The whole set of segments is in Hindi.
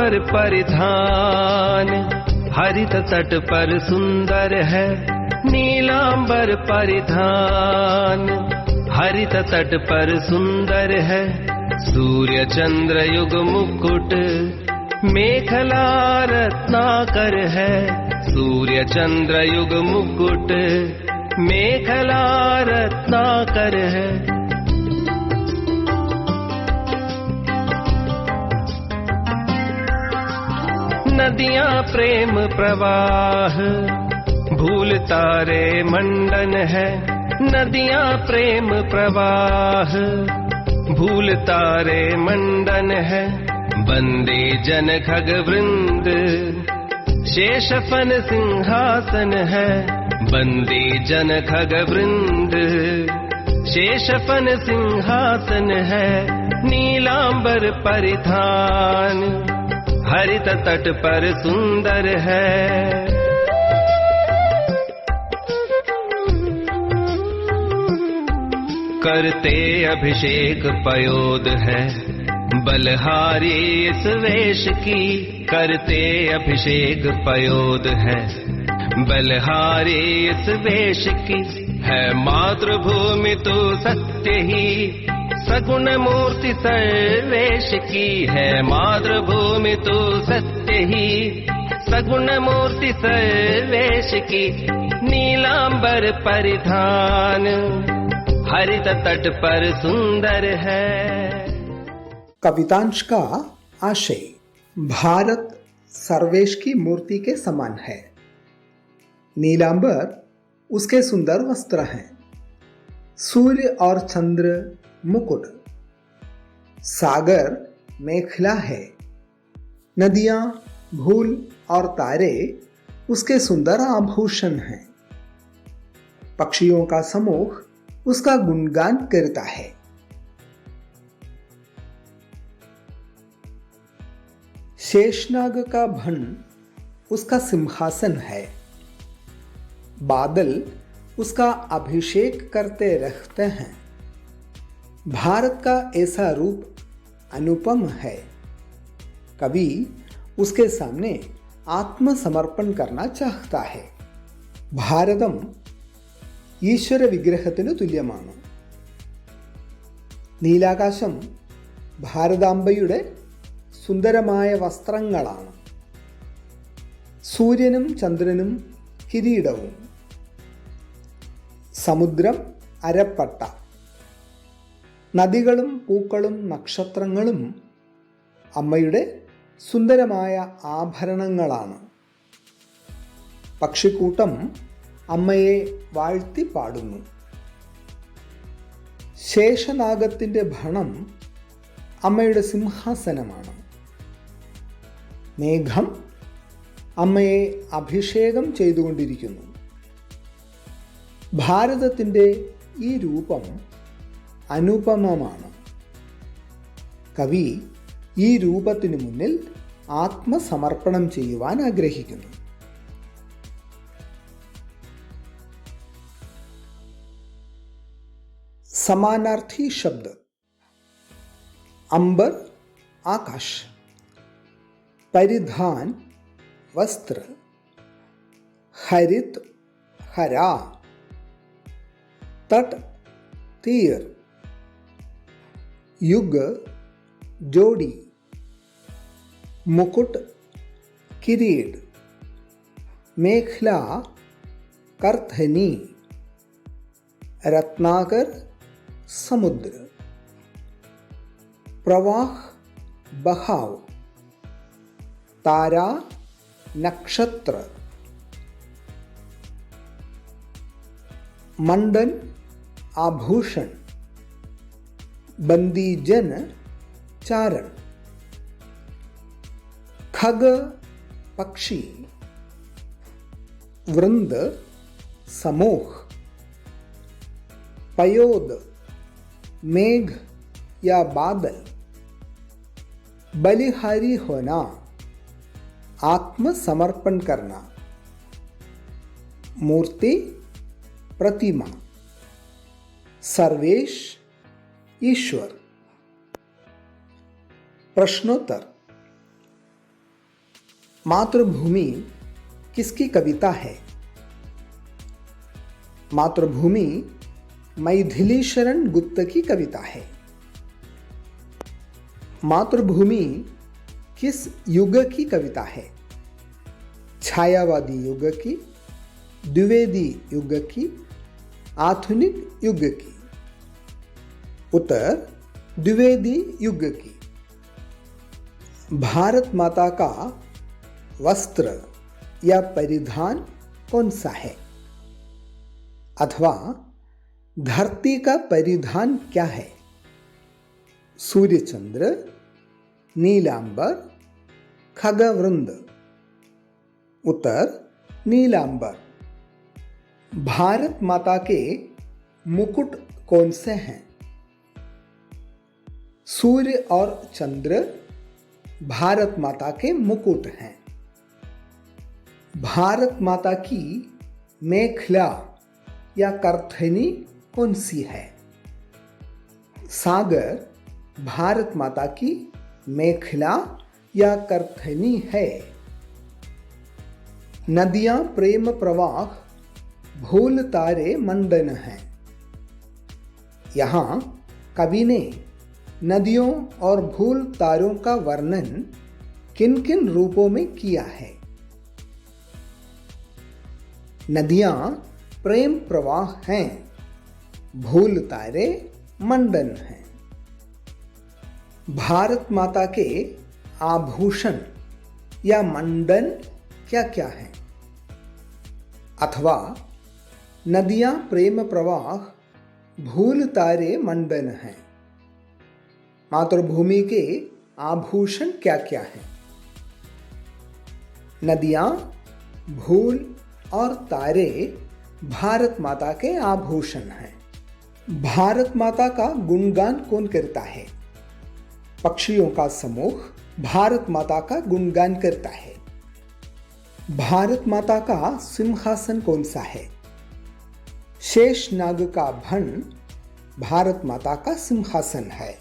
नीलांबर परिधान हरित तट पर सुंदर है। नीलांबर परिधान हरित तट पर सुंदर है। सूर्य चंद्र युग मुकुट मेखला रत्नाकर है। सूर्य चंद्र युग मुकुट मेखला रत्नाकर है। नदियां प्रेम प्रवाह भूल तारे मंडन है। नदियां प्रेम प्रवाह भूल तारे मंडन है। बंदे जन खग वृंद शेषफन सिंहासन है। बंदे जन खग वृंद शेषफन सिंहासन है। नीलांबर परिधान हरित तट पर सुंदर है। करते अभिषेक पयोद है बलहारी इस वेश की। करते अभिषेक पयोद है बलहारी इस वेश की। है मातृभूमि तो सत्य ही सगुण मूर्ति सर्वेश की। है मातृभूमि तो सत्य ही सगुण मूर्ति सर्वेश की। नीलांबर परिधान हरित तट पर सुंदर है। कवितांश का आशय भारत सर्वेश की मूर्ति के समान है। नीलांबर उसके सुंदर वस्त्र हैं। सूर्य और चंद्र मुकुट, सागर मेखला है। नदियां भूल और तारे उसके सुंदर आभूषण हैं। पक्षियों का समूह उसका गुणगान करता है। शेषनाग का भन उसका सिंहासन है। बादल उसका अभिषेक करते रहते हैं। भारत का ऐसा रूप अनुपम है। कवि उसके सामने आत्मसमर्पण करना चाहता है। भारतम ഈശ്വര വിഗ്രഹത്തിന് തുല്യമാണ്. നീലാകാശം ഭാരതാംബയുടെ സുന്ദരമായ വസ്ത്രങ്ങളാണ്. സൂര്യനും ചന്ദ്രനും കിരീടവും. സമുദ്രം അരപ്പട്ട. നദികളും പൂക്കളും നക്ഷത്രങ്ങളും അമ്മയുടെ സുന്ദരമായ ആഭരണങ്ങളാണ്. പക്ഷിക്കൂട്ടം അമ്മയെ വാഴ്ത്തി പാടുന്നു. ശേഷനാഗത്തിൻ്റെ ഭണം അമ്മയുടെ സിംഹാസനമാണ്. മേഘം അമ്മയെ അഭിഷേകം ചെയ്തുകൊണ്ടിരിക്കുന്നു. ഭാരതത്തിൻ്റെ ഈ രൂപം അനുപമമാണ്. കവി ഈ രൂപത്തിനു മുന്നിൽ ആത്മസമർപ്പണം ചെയ്യുവാൻ ആഗ്രഹിക്കുന്നു. समानार्थी शब्द अंबर आकाश, परिधान वस्त्र, हरित हरा, तट तीर, युग जोड़ी, मुकुट किरीट, मेखला करथनी, रत्नाकर समुद्र, प्रवाह बहाव, तारा नक्षत्र, मंडन आभूषण, बंदीजन चारण, खग पक्षी, वृंद समूह, पयोद मेघ या बादल, बलिहारी होना, आत्मसमर्पण करना, मूर्ति प्रतिमा, सर्वेश ईश्वर. प्रश्नोत्तर. मातृभूमि किसकी कविता है? मातृभूमि मैथिली शरण गुप्त की कविता है। मातृभूमि किस युग की कविता है? छायावादी युग की, द्विवेदी युग की, आधुनिक युग की? उत्तर द्विवेदी युग की। भारत माता का वस्त्र या परिधान कौन सा है? अथवा धरती का परिधान क्या है? सूर्य चंद्र, नीलांबर, खगवृंद? उत्तर नीलांबर। भारत माता के मुकुट कौन से हैं? सूर्य और चंद्र भारत माता के मुकुट हैं। भारत माता की मेखला या करथनी कौन सी है? सागर भारत माता की मेखला या करथनी है। नदियां प्रेम प्रवाह, भूल तारे मंडन हैं। यहाँ कवि ने नदियों और भूल तारों का वर्णन किन किन रूपों में किया है? नदियां प्रेम प्रवाह हैं, भूल तारे मंडन हैं। भारत माता के आभूषण या मंडन क्या क्या हैं? अथवा नदियां प्रेम प्रवाह, भूल तारे मंडन हैं। मातृभूमि के आभूषण क्या क्या हैं? नदियां, भूल और तारे भारत माता के आभूषण हैं। भारत माता का गुणगान कौन करता है? पक्षियों का समूह भारत माता का गुणगान करता है। भारत माता का सिंहासन कौन सा है? शेषनाग का भण भारत माता का सिंहासन है।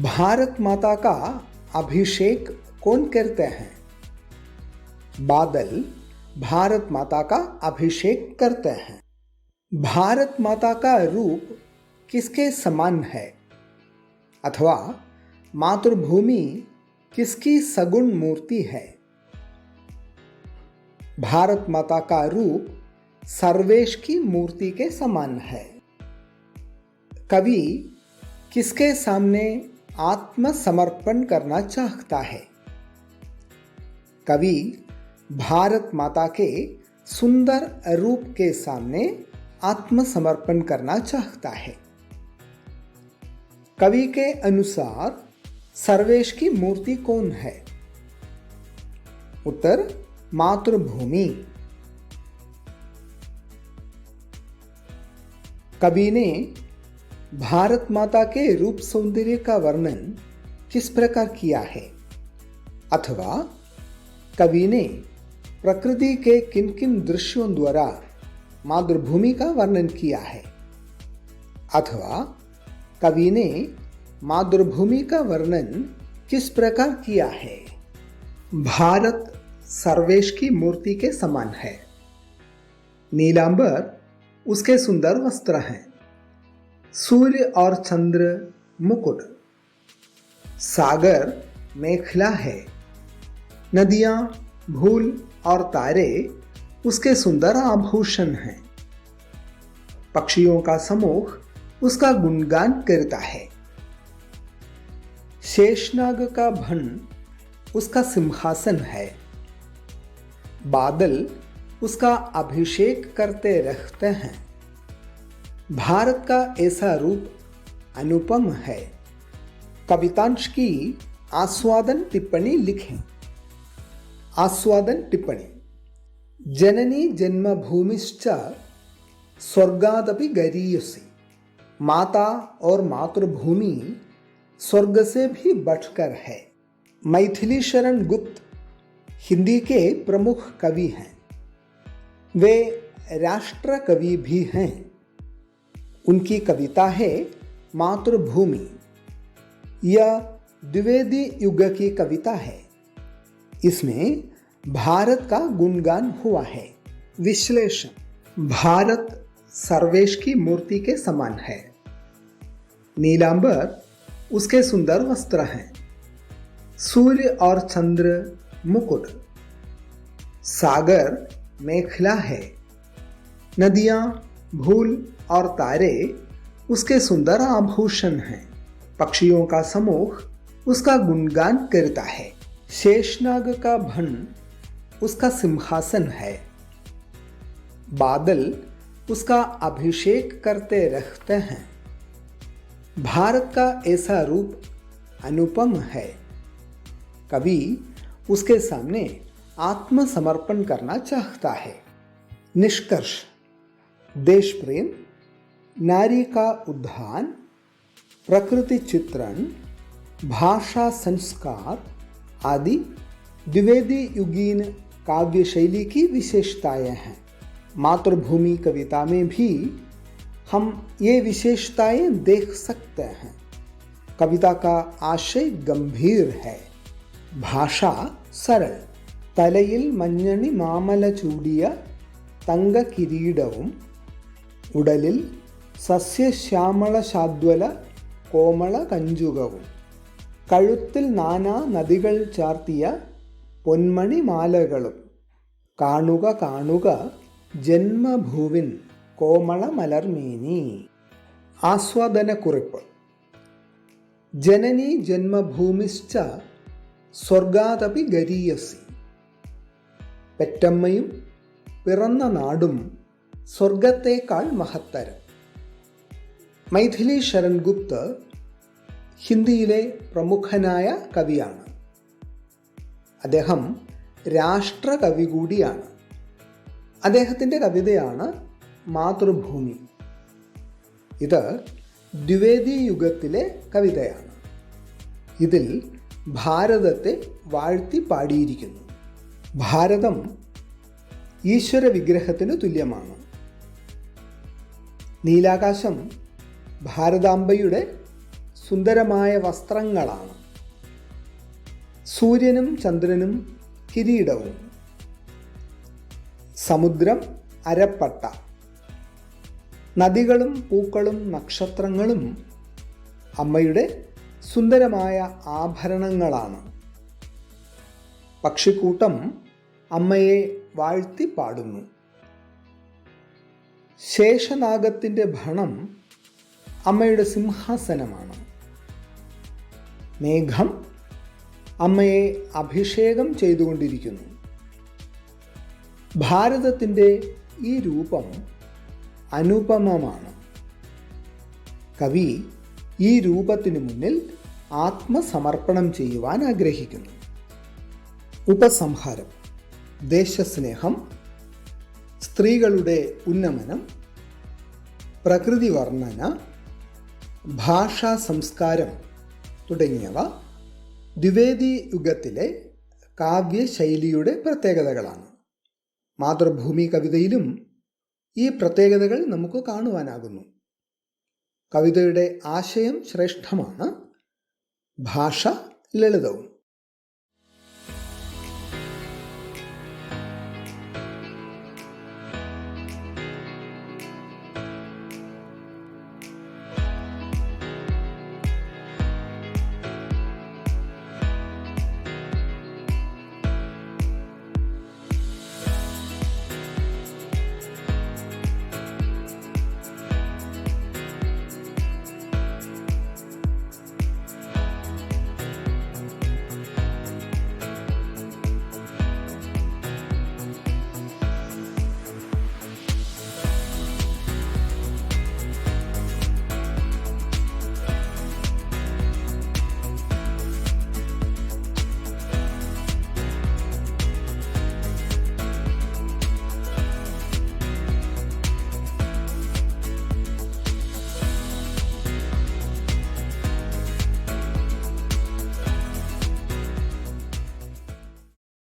भारत माता का अभिषेक कौन करते हैं? बादल भारत माता का अभिषेक करते हैं। भारत माता का रूप किसके समान है? अथवा मातृभूमि किसकी सगुण मूर्ति है? भारत माता का रूप सर्वेश की मूर्ति के समान है। कवि किसके सामने आत्मसमर्पण करना चाहता है? कवि भारत माता के सुंदर रूप के सामने आत्मसमर्पण करना चाहता है। कवि के अनुसार सर्वेश की मूर्ति कौन है? उत्तर मातृभूमि। कवि ने भारत माता के रूप सौंदर्य का वर्णन किस प्रकार किया है? अथवा कवि ने प्रकृति के किन किन दृश्यों द्वारा मातृभूमि का वर्णन किया है? अथवा कवि ने मातृभूमि का वर्णन किस प्रकार किया है? भारत सर्वेश की मूर्ति के समान है। नीलांबर उसके सुंदर वस्त्र हैं। सूर्य और चंद्र मुकुट। सागर मेखला है। नदियां, भूल और तारे उसके सुंदर आभूषण हैं। पक्षियों का समूह उसका गुणगान करता है। शेषनाग का भण उसका सिंहासन है। बादल उसका अभिषेक करते रहते हैं। भारत का ऐसा रूप अनुपम है। कवितांश की आस्वादन टिप्पणी लिखें। आस्वादन टिप्पणी। जननी जन्मभूमिश्च स्वर्गादपि गरीयसी। माता और मातृभूमि स्वर्ग से भी बढ़कर है। मैथिली शरण गुप्त हिंदी के प्रमुख कवि हैं। वे राष्ट्र कवि भी हैं। उनकी कविता है मातृभूमि। यह द्विवेदी युग की कविता है। इसमें भारत का गुणगान हुआ है। विश्लेषण: भारत सर्वेश की मूर्ति के समान है। नीलांबर उसके सुंदर वस्त्र हैं। सूर्य और चंद्र मुकुट, सागर मेखला है। नदियां, भूल और तारे उसके सुंदर आभूषण हैं। पक्षियों का समूह उसका गुणगान करता है। शेषनाग का भन उसका सिंहासन है। बादल उसका अभिषेक करते रहते हैं। भारत का ऐसा रूप अनुपम है। कवि उसके सामने आत्मसमर्पण करना चाहता है। निष्कर्ष: देश प्रेम, नारी का उद्धार, प्रकृति चित्रण, भाषा संस्कार आदि द्विवेदी युगीन काव्य शैली की विशेषताएं हैं। मातृभूमि कविता में भी हम ये विशेषताएं देख सकते हैं। कविता का आशय गंभीर है, भाषा सरल। തലയിൽ മഞ്ഞണി മാമല ചൂടിയ തങ്ക കിരീടവും ഉടലിൽ സസ്യശ്യാമള ശാദ്വല കോമള കഞ്ചുകവും കഴുത്തിൽ നാനാ നദികൾ ചാർത്തിയ പൊന്മണി മാലകളും കാണുക കാണുക ജന്മഭൂവിൻ കോമള മലർമേനി. ആസ്വാദനക്കുറിപ്പ്: ജനനി ജന്മഭൂമിശ്ച സ്വർഗാദപി ഗരീയസി. പെറ്റമ്മയും പിറന്ന നാടും സ്വർഗത്തേക്കാൾ മഹത്തരം. മൈഥിലി ശരൺ ഗുപ്ത് ഹിന്ദിയിലെ പ്രമുഖനായ കവിയാണ്. അദ്ദേഹം രാഷ്ട്രകവി കൂടിയാണ്. അദ്ദേഹത്തിൻ്റെ കവിതയാണ് മാതൃഭൂമി. ഇത് ദ്വിവേദി യുഗത്തിലെ കവിതയാണ്. ഇതിൽ ഭാരതത്തെ വാഴ്ത്തി പാടിയിരിക്കുന്നു. ഭാരതം ഈശ്വര വിഗ്രഹത്തിന് തുല്യമാണ്. നീലാകാശം ഭാരതാംബയുടെ സുന്ദരമായ വസ്ത്രങ്ങളാണ്. സൂര്യനും ചന്ദ്രനും കിരീടവും. സമുദ്രം അരപ്പട്ട. നദികളും പൂക്കളും നക്ഷത്രങ്ങളും അമ്മയുടെ സുന്ദരമായ ആഭരണങ്ങളാണ്. പക്ഷിക്കൂട്ടം അമ്മയെ വാഴ്ത്തി പാടുന്നു. ശേഷനാഗത്തിൻ്റെ ഭണം അമ്മയുടെ സിംഹാസനമാണ്. മേഘം അമ്മയെ അഭിഷേകം ചെയ്തുകൊണ്ടിരിക്കുന്നു. ഭാരതത്തിൻ്റെ ഈ രൂപം അനുപമമാണ്. കവി ഈ രൂപത്തിനു മുന്നിൽ ആത്മസമർപ്പണം ചെയ്യുവാൻ ആഗ്രഹിക്കുന്നു. ഉപസംഹാരം: ദേശസ്നേഹം, സ്ത്രീകളുടെ ഉന്നമനം, പ്രകൃതി വർണ്ണന, ഭാഷാ സംസ്കാരം തുടങ്ങിയവ ദ്വിവേദി യുഗത്തിലെ കാവ്യശൈലിയുടെ പ്രത്യേകതകളാണ്. മാതൃഭൂമി കവിതയിലും ഈ പ്രത്യേകതകൾ നമുക്ക് കാണുവാനാകുന്നു. കവിതയുടെ ആശയം ശ്രേഷ്ഠമാണ്, ഭാഷ ലളിതവും.